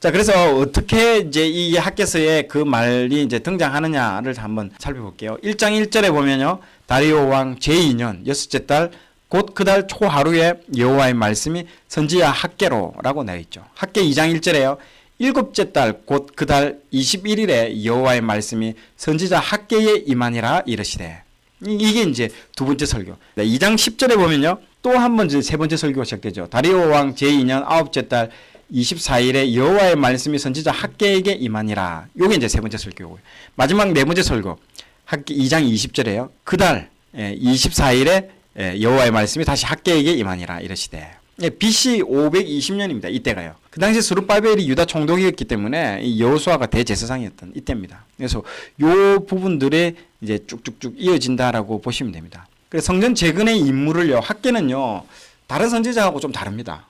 자, 그래서 어떻게 이제 이 학개서에 그 말이 이제 등장하느냐를 한번 살펴볼게요. 1장 1절에 보면요. 다리오 왕 제2년 여섯째 달 곧 그 달 초하루에 여호와의 말씀이 선지자 학개로라고 나와 있죠. 학개 2장 1절에요. 일곱째 달 곧 그 달 21일에 여호와의 말씀이 선지자 학개에 임하니라 이르시되. 이게 이제 두 번째 설교. 2장 10절에 보면요. 또 한 번 세 번째 설교가 시작되죠. 다리오 왕 제2년 아홉째 달 24일에 여호와의 말씀이 선지자 학개에게 임하니라. 요게 이제 세 번째 설교고요. 마지막 네 번째 설교. 학개 2장 20절에요. 그 달 24일에 여호와의 말씀이 다시 학개에게 임하니라 이르시되. BC 520년입니다. 이때가요. 그 당시 스룹바벨이 유다 총독이었기 때문에 이 여호수아가 대제사장이었던 이때입니다. 그래서 요 부분들이 이제 쭉쭉쭉 이어진다라고 보시면 됩니다. 그래서 성전 재건의 임무를요. 학개는요. 다른 선지자하고 좀 다릅니다.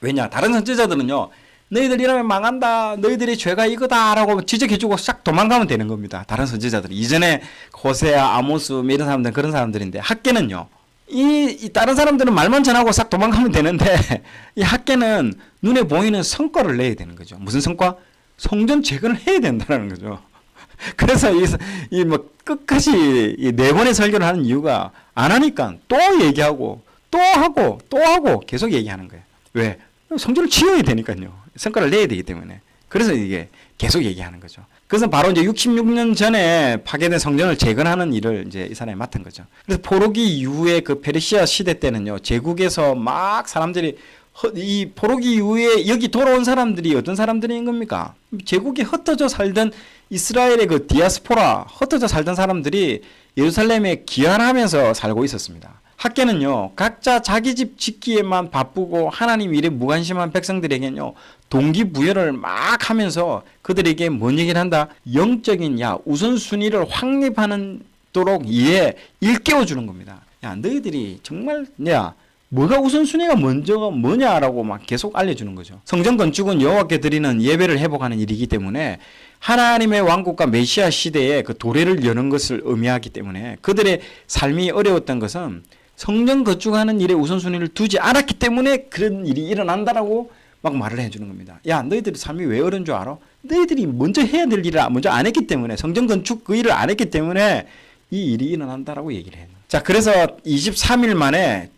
왜냐? 다른 선지자들은요. 너희들 이러면 망한다. 너희들이 죄가 이거다라고 지적해주고 싹 도망가면 되는 겁니다. 다른 선지자들이. 이전에 호세아, 아모스 이런 사람들은 그런 사람들인데 학개는요. 이 다른 사람들은 말만 전하고 싹 도망가면 되는데 이 학개는 눈에 보이는 성과를 내야 되는 거죠. 무슨 성과? 성전 재건을 해야 된다는 거죠. 그래서 이 뭐 끝까지 이 네 번의 설교를 하는 이유가 안 하니까 또 얘기하고 또 하고 또 하고 계속 얘기하는 거예요. 왜? 성전을 지어야 되니까요. 성과를 내야 되기 때문에. 그래서 이게 계속 얘기하는 거죠. 그래서 바로 이제 66년 전에 파괴된 성전을 재건하는 일을 이제 이 사람이 맡은 거죠. 그래서 포로기 이후에 그 페르시아 시대 때는요, 제국에서 막 사람들이 이 포로기 이후에 여기 돌아온 사람들이 어떤 사람들인 겁니까? 제국에 흩어져 살던 이스라엘의 그 디아스포라, 흩어져 살던 사람들이 예루살렘에 귀환하면서 살고 있었습니다. 학개는요, 각자 자기 집 짓기에만 바쁘고 하나님 일에 무관심한 백성들에게는요, 동기부여를 막 하면서 그들에게 뭔 얘기를 한다? 영적인 우선순위를 확립하도록 일깨워주는 겁니다. 야, 너희들이 정말, 뭐가 우선순위가 먼저가 뭐냐라고 막 계속 알려주는 거죠. 성전 건축은 여호와께 드리는 예배를 회복하는 일이기 때문에 하나님의 왕국과 메시아 시대에 그 도래를 여는 것을 의미하기 때문에 그들의 삶이 어려웠던 것은 성전 건축하는 일에 우선순위를 두지 않았기 때문에 그런 일이 일어난다라고 막 말을 해주는 겁니다. 야, 너희들의 삶이 왜 어려운 줄 알아? 너희들이 먼저 해야 될 일을 먼저 안 했기 때문에, 성전 건축 그 일을 안 했기 때문에 이 일이 일어난다라고 얘기를 해요. 자, 그래서 23일 만에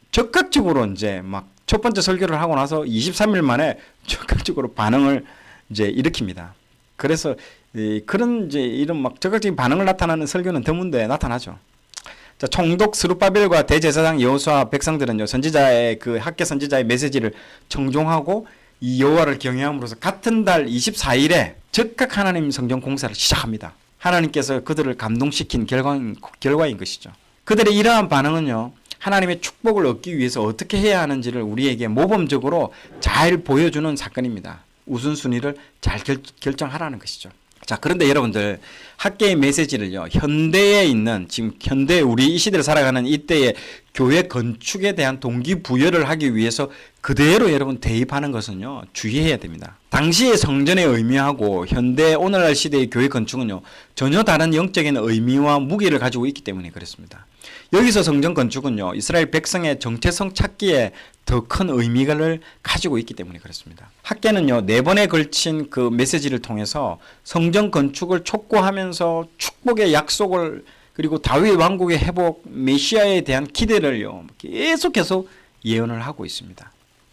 적극적으로 이제 막 첫 번째 설교를 하고 나서 23일 만에 적극적으로 반응을 이제 일으킵니다. 그래서 그런 이제 이런 막 적극적인 반응을 나타나는 설교는 드문데 나타나죠. 자, 총독 스룹바벨과 대제사장 여호수아 백성들은요, 선지자의 그 학개 선지자의 메시지를 청종하고 이 여호와를 경외함으로써 같은 달 24일에 즉각 하나님 성전 공사를 시작합니다. 하나님께서 그들을 감동시킨 결과인 것이죠. 그들의 이러한 반응은요, 하나님의 축복을 얻기 위해서 어떻게 해야 하는지를 우리에게 모범적으로 잘 보여주는 사건입니다. 우선순위를 잘 결정하라는 것이죠. 자, 그런데 여러분들, 학개의 메시지를요, 현대에 있는, 지금 현대 우리 이 시대를 살아가는 이때의 교회 건축에 대한 동기부여를 하기 위해서 그대로 여러분 대입하는 것은요, 주의해야 됩니다. 당시의 성전의 의미하고 현대 오늘날 시대의 교회 건축은요, 전혀 다른 영적인 의미와 무게를 가지고 있기 때문에 그렇습니다. 여기서 성전 건축은요, 이스라엘 백성의 정체성 찾기에 더 큰 의미를 가지고 있기 때문에 그렇습니다. 학개는요, 4번에 걸친 그 메시지를 통해서 성전 건축을 촉구하면서 축복의 약속을, 그리고 다윗 왕국의 회복, 메시아에 대한 기대를요, 계속 예언을 하고 있습니다.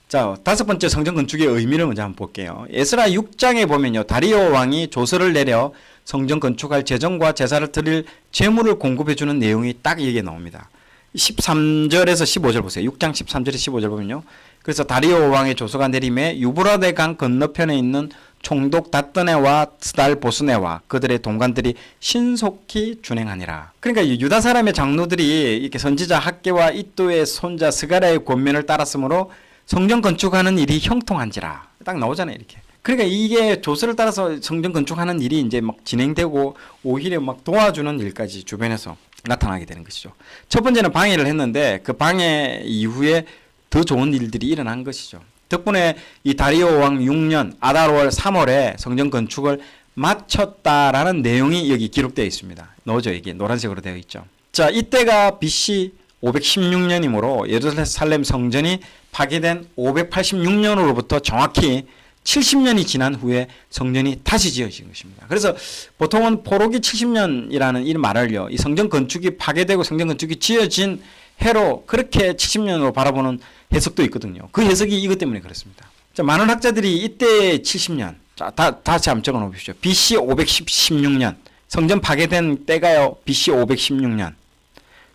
자, 5번째 성전 건축의 의미를 먼저 한번 볼게요. 에스라 6장에 보면요, 다리오 왕이 조서를 내려 성전 건축할 재정과 제사를 드릴 재물을 공급해주는 내용이 딱 여기에 나옵니다. 13절에서 15절 보세요. 6장 13절에서 15절 보면요. 그래서 다리오 왕의 조서가 내림에 유브라데 강 건너편에 있는 총독 다뜨네와 스달 보스네와 그들의 동관들이 신속히 준행하니라. 그러니까 유다 사람의 장로들이 이렇게 선지자 학개와 이도의 손자 스가랴의 권면을 따랐으므로 성전 건축하는 일이 형통한지라. 딱 나오잖아요, 이렇게. 그러니까 이게 조서를 따라서 성전 건축하는 일이 이제 막 진행되고 오히려 막 도와주는 일까지 주변에서 나타나게 되는 것이죠. 첫 번째는 방해를 했는데 그 방해 이후에 더 좋은 일들이 일어난 것이죠. 덕분에 이 다리오 왕 6년 아달월 3월에 성전 건축을 마쳤다라는 내용이 여기 기록되어 있습니다. 넣어져, 이게 노란색으로 되어 있죠. 자, 이때가 BC 516년이므로 예루살렘 성전이 파괴된 586년으로부터 정확히 70년이 지난 후에 성전이 다시 지어진 것입니다. 그래서 보통은 포로기 70년이라는 이 말을요, 이 성전 건축이 파괴되고 성전 건축이 지어진 해로 그렇게 70년으로 바라보는 해석도 있거든요. 그 해석이 이것 때문에 그렇습니다. 자, 많은 학자들이 이때 70년, 자, 다시 한번 적어 놓으십시오. BC 516년. 성전 파괴된 때가요, BC 516년.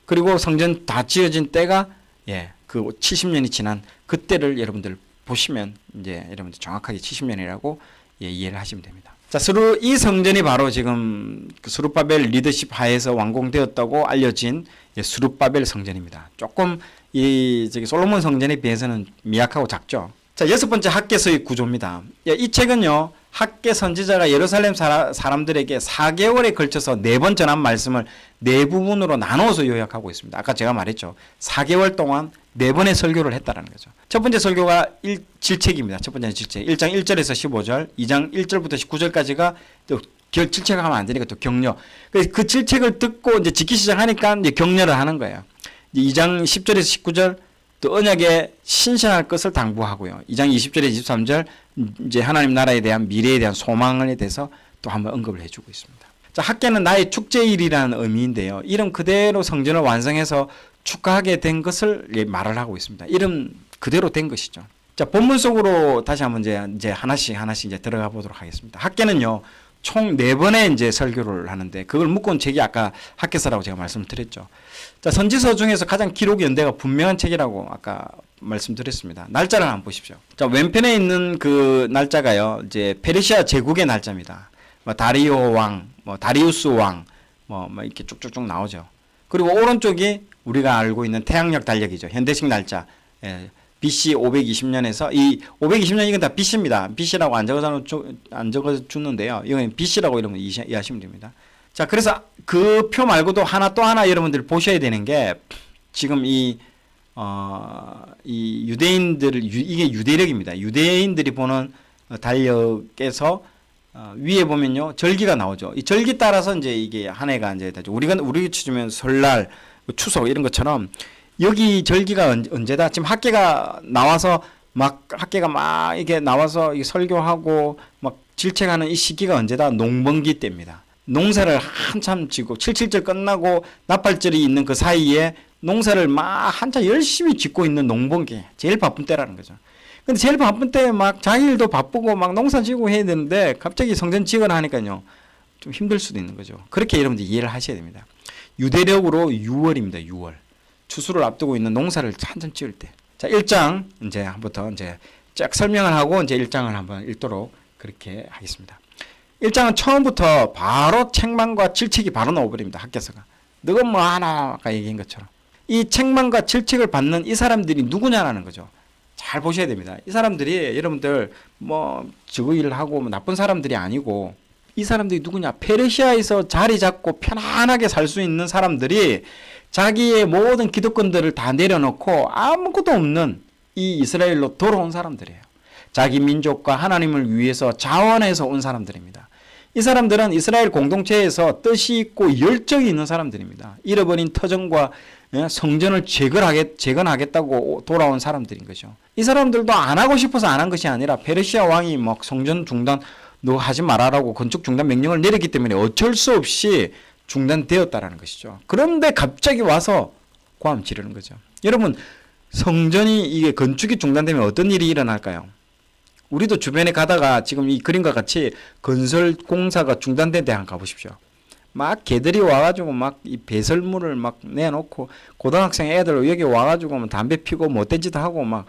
그리고 성전 다 지어진 때가, 그 70년이 지난 그때를 여러분들 보시면, 이제 여러분들 정확하게 70년이라고 이해를 하시면 됩니다. 자, 이 성전이 바로 지금 그 스룹바벨 리더십 하에서 완공되었다고 알려진 스룹바벨 성전입니다. 조금 저기 솔로몬 성전에 비해서는 미약하고 작죠. 자, 6번째 학개서의 구조입니다. 이 책은요, 학개 선지자가 예루살렘 사람들에게 4개월에 걸쳐서 4번 전한 말씀을 4부분으로 나눠서 요약하고 있습니다. 아까 제가 말했죠. 4개월 동안 4번의 설교를 했다는 거죠. 첫 번째 설교가 질책입니다. 첫 번째는 질책. 1장 1절에서 15절, 2장 1절부터 19절까지가 질책을 하면 안 되니까 또 격려. 그 질책을 듣고 이제 짓기 시작하니까 이제 격려를 하는 거예요. 2장 10절에서 19절, 또 언약에 신실할 것을 당부하고요. 2장 20절에 23절 이제 하나님 나라에 대한 미래에 대한 소망에 대해서 또 한번 언급을 해주고 있습니다. 자, 학개는 나의 축제일이라는 의미인데요. 이름 그대로 성전을 완성해서 축하하게 된 것을 말을 하고 있습니다. 이름 그대로 된 것이죠. 자, 본문 속으로 다시 한번 이제 하나씩 이제 들어가 보도록 하겠습니다. 학개는요, 총 4번의 이제 설교를 하는데 그걸 묶어온 책이 아까 학개서라고 제가 말씀을 드렸죠. 자, 선지서 중에서 가장 기록 연대가 분명한 책이라고 아까 말씀드렸습니다. 날짜를 한번 보십시오. 자, 왼편에 있는 그 날짜가요, 이제 페르시아 제국의 날짜입니다. 다리오 왕, 다리우스 왕, 이렇게 쭉쭉쭉 나오죠. 그리고 오른쪽이 우리가 알고 있는 태양력 달력이죠. 현대식 날짜. BC 520년에서 이 520년 이건 다 BC입니다. BC라고 안 적어주는데요. 이건 BC라고 여러분 이해하시면 됩니다. 자, 그래서 그 표 말고도 또 하나 여러분들 보셔야 되는 게 지금 이 유대인들, 이게 유대력입니다. 유대인들이 보는 달력에서 위에 보면요, 절기가 나오죠. 이 절기 따라서 이제 이게 한 해가 이제 되죠. 우리 치면 설날, 추석 이런 것처럼 여기 절기가 언제다? 지금 학개가 나와서 학개가 막 이게 나와서 이게 설교하고 막 질책하는 이 시기가 언제다? 농번기 때입니다. 농사를 한참 짓고 77절 끝나고 나팔절이 있는 그 사이에 농사를 막 한참 열심히 짓고 있는 농번기, 제일 바쁜 때라는 거죠. 근데 제일 바쁜 때 막 자기 일도 바쁘고 막 농사 지고 해야 되는데 갑자기 성전 지거나 하니까요, 좀 힘들 수도 있는 거죠. 그렇게 여러분들 이해를 하셔야 됩니다. 유대력으로 6월입니다. 6월. 추수를 앞두고 있는 농사를 한참 지을 때. 자, 1장 한부터 쫙 설명을 하고 이제 1장을 한번 읽도록 그렇게 하겠습니다. 1장은 처음부터 바로 책망과 질책이 바로 나와버립니다. 학개서가. 너가 뭐 하나 아까 얘기한 것처럼. 이 책망과 질책을 받는 이 사람들이 누구냐라는 거죠. 잘 보셔야 됩니다. 이 사람들이 여러분들 저거 일을 하고 나쁜 사람들이 아니고, 이 사람들이 누구냐? 페르시아에서 자리 잡고 편안하게 살 수 있는 사람들이 자기의 모든 기득권들을 다 내려놓고 아무것도 없는 이 이스라엘로 돌아온 사람들이에요. 자기 민족과 하나님을 위해서 자원해서 온 사람들입니다. 이 사람들은 이스라엘 공동체에서 뜻이 있고 열정이 있는 사람들입니다. 잃어버린 터전과 성전을 재건하겠다고 돌아온 사람들인 거죠. 이 사람들도 안 하고 싶어서 안 한 것이 아니라 페르시아 왕이 막 성전 중단 너 하지 말아라고 건축 중단 명령을 내렸기 때문에 어쩔 수 없이 중단되었다라는 것이죠. 그런데 갑자기 와서 고함 지르는 거죠. 여러분, 성전이 이게 건축이 중단되면 어떤 일이 일어날까요? 우리도 주변에 가다가 지금 이 그림과 같이 건설 공사가 중단된 데 한번 가보십시오. 막 개들이 와가지고 막 이 배설물을 막 내놓고 고등학생 애들 여기 와가지고 뭐 담배 피고 못된 짓 하고 막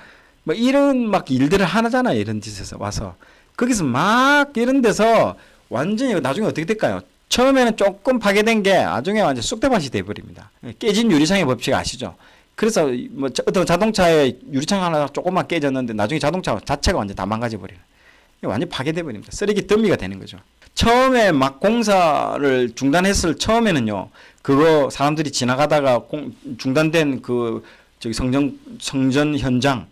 이런 막 일들을 하잖아요. 이런 짓에서 와서 거기서 막 이런 데서 완전히 나중에 어떻게 될까요? 처음에는 조금 파괴된 게 나중에 완전 쑥대밭이 돼버립니다. 깨진 유리창의 법칙 아시죠? 그래서 어떤 자동차의 유리창 하나 조금만 깨졌는데 나중에 자동차 자체가 완전 다 망가져버리는, 완전 파괴돼버립니다. 쓰레기 더미가 되는 거죠. 처음에 막 공사를 중단했을 처음에는요, 그거 사람들이 지나가다가 중단된 성전 현장,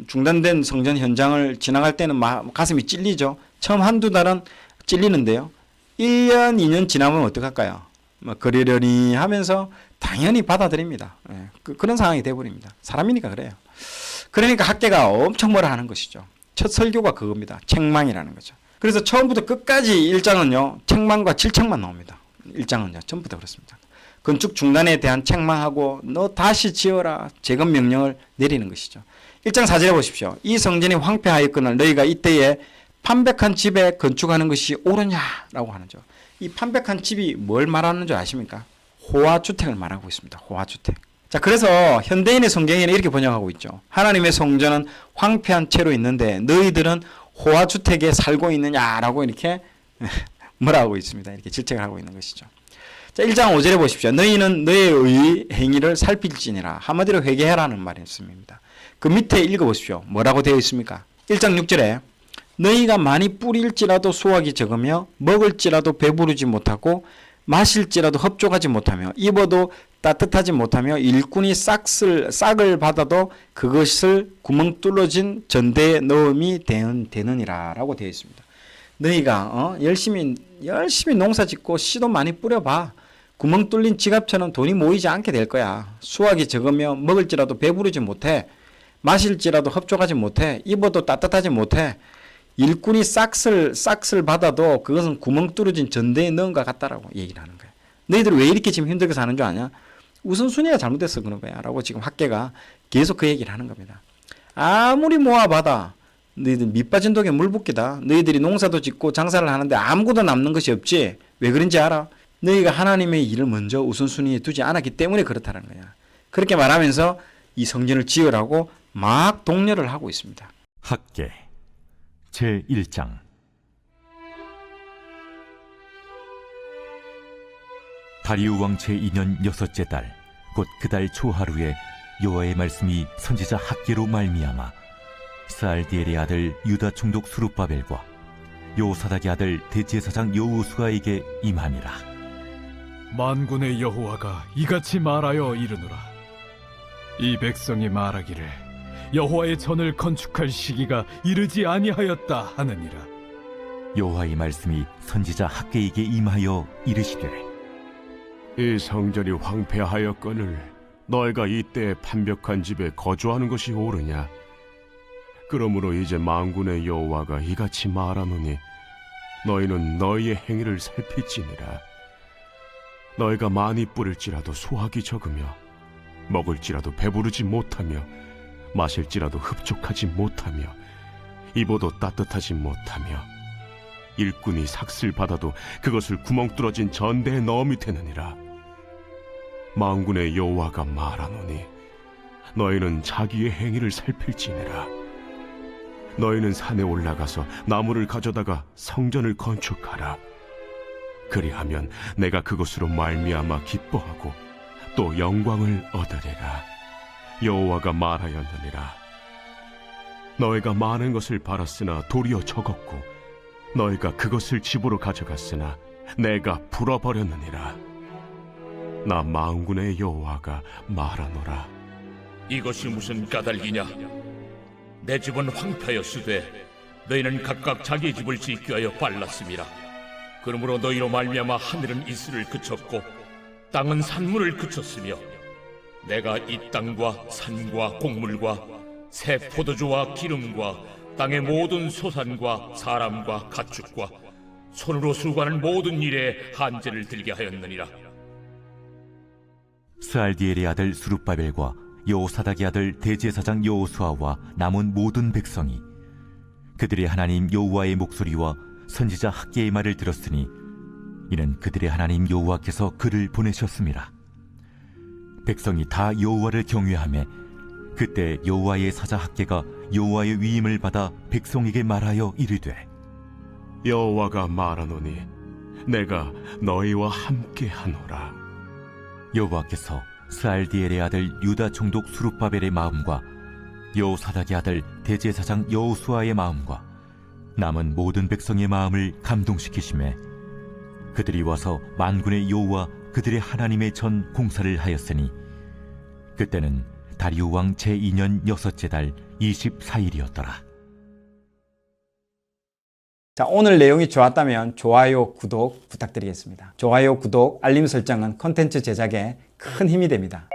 중단된 성전 현장을 지나갈 때는 가슴이 찔리죠. 처음 한두 달은 찔리는데요. 1년, 2년 지나면 어떡할까요? 그러려니 하면서 당연히 받아들입니다. 그런 상황이 되어버립니다. 사람이니까 그래요. 그러니까 학개가 엄청 뭐라 하는 것이죠. 첫 설교가 그겁니다. 책망이라는 거죠. 그래서 처음부터 끝까지 1장은요. 책망과 질책만 나옵니다. 1장은요. 전부터 그렇습니다. 건축 중단에 대한 책망하고 너 다시 지어라. 재건 명령을 내리는 것이죠. 1장 4절에 보십시오. 이 성전이 황폐하였거늘 너희가 이때에 판백한 집에 건축하는 것이 옳으냐라고 하는죠. 이 판백한 집이 뭘 말하는 줄 아십니까? 호화주택을 말하고 있습니다. 호화주택. 자, 그래서 현대인의 성경에는 이렇게 번역하고 있죠. 하나님의 성전은 황폐한 채로 있는데 너희들은 호화주택에 살고 있느냐라고 이렇게 뭐라 하고 있습니다. 이렇게 질책을 하고 있는 것이죠. 자, 1장 5절에 보십시오. 너희는 너의 의 행위를 살필지니라. 한마디로 회개해라는 말씀입니다. 그 밑에 읽어보십시오. 뭐라고 되어 있습니까? 1장 6절에 너희가 많이 뿌릴지라도 수확이 적으며 먹을지라도 배부르지 못하고 마실지라도 흡족하지 못하며 입어도 따뜻하지 못하며 일꾼이 싹을 받아도 그것을 구멍 뚫어진 전대에 넣음이 되느니라 라고 되어 있습니다. 너희가 열심히 농사 짓고 씨도 많이 뿌려봐. 구멍 뚫린 지갑처럼 돈이 모이지 않게 될 거야. 수확이 적으며 먹을지라도 배부르지 못해. 마실지라도 흡족하지 못해. 입어도 따뜻하지 못해. 일꾼이 싹을 받아도 그것은 구멍 뚫어진 전대에 넣은 것 같다라고 얘기를 하는 거예요. 너희들 왜 이렇게 지금 힘들게 사는 줄 아냐? 우선순위가 잘못돼서 그런 거야 라고 지금 학계가 계속 그 얘기를 하는 겁니다. 아무리 모아봐다 너희들 밑빠진 독에 물 붓기다. 너희들이 농사도 짓고 장사를 하는데 아무것도 남는 것이 없지. 왜 그런지 알아? 너희가 하나님의 일을 먼저 우선순위에 두지 않았기 때문에 그렇다는 거야. 그렇게 말하면서 이 성전을 지으라고 막 독려를 하고 있습니다. 학계 제1장. 다리우 왕 제2년 6째 달 곧 그 달 초하루에 여호와의 말씀이 선지자 학계로 말미암아 스알디엘의 아들 유다 총독 스룹바벨과 요사닥의 아들 대제사장 여호수아에게 임하니라. 만군의 여호와가 이같이 말하여 이르노라. 이 백성이 말하기를 여호와의 전을 건축할 시기가 이르지 아니하였다 하느니라. 여호와의 말씀이 선지자 학계에게 임하여 이르시되 이 성전이 황폐하였거늘 너희가 이때 판벽한 집에 거주하는 것이 옳으냐? 그러므로 이제 만군의 여호와가 이같이 말하노니 너희는 너희의 행위를 살필지니라. 너희가 많이 뿌릴지라도 수확이 적으며 먹을지라도 배부르지 못하며 마실지라도 흡족하지 못하며 입어도 따뜻하지 못하며 일꾼이 삭슬 받아도 그것을 구멍 뚫어진 전대에 넣음이 되느니라. 만군의 여호와가 말하노니 너희는 자기의 행위를 살필지니라. 너희는 산에 올라가서 나무를 가져다가 성전을 건축하라. 그리하면 내가 그것으로 말미암아 기뻐하고 또 영광을 얻으리라. 여호와가 말하였느니라. 너희가 많은 것을 바랐으나 도리어 적었고 너희가 그것을 집으로 가져갔으나 내가 불어버렸느니라. 나 만군의 여호와가 말하노라. 이것이 무슨 까닭이냐? 내 집은 황폐하였으되 너희는 각각 자기 집을 짓기 위하여 빨랐음이라. 그러므로 너희로 말미암아 하늘은 이슬을 그쳤고 땅은 산물을 그쳤으며 내가 이 땅과 산과 곡물과 새 포도주와 기름과 땅의 모든 소산과 사람과 가축과 손으로 수고하는 모든 일에 한제를 들게 하였느니라. 스알디엘의 아들 스룹바벨과 여호사닥의 아들 대제사장 여호수아와 남은 모든 백성이 그들의 하나님 여호와의 목소리와 선지자 학계의 말을 들었으니 이는 그들의 하나님 여호와께서 그를 보내셨습니다. 백성이 다 여호와를 경외하며 그때 여호와의 사자 학계가 여호와의 위임을 받아 백성에게 말하여 이르되 여호와가 말하노니 내가 너희와 함께 하노라. 여호와께서 스알디엘의 아들 유다 총독 스룹바벨의 마음과 여호사닥의 아들 대제사장 여호수아의 마음과 남은 모든 백성의 마음을 감동시키시매 그들이 와서 만군의 여호와 그들의 하나님의 전 공사를 하였으니 그때는 다리우 왕 제2년 6째 달 24일이었더라. 자, 오늘 내용이 좋았다면 좋아요, 구독 부탁드리겠습니다. 좋아요, 구독, 알림 설정은 콘텐츠 제작에 큰 힘이 됩니다.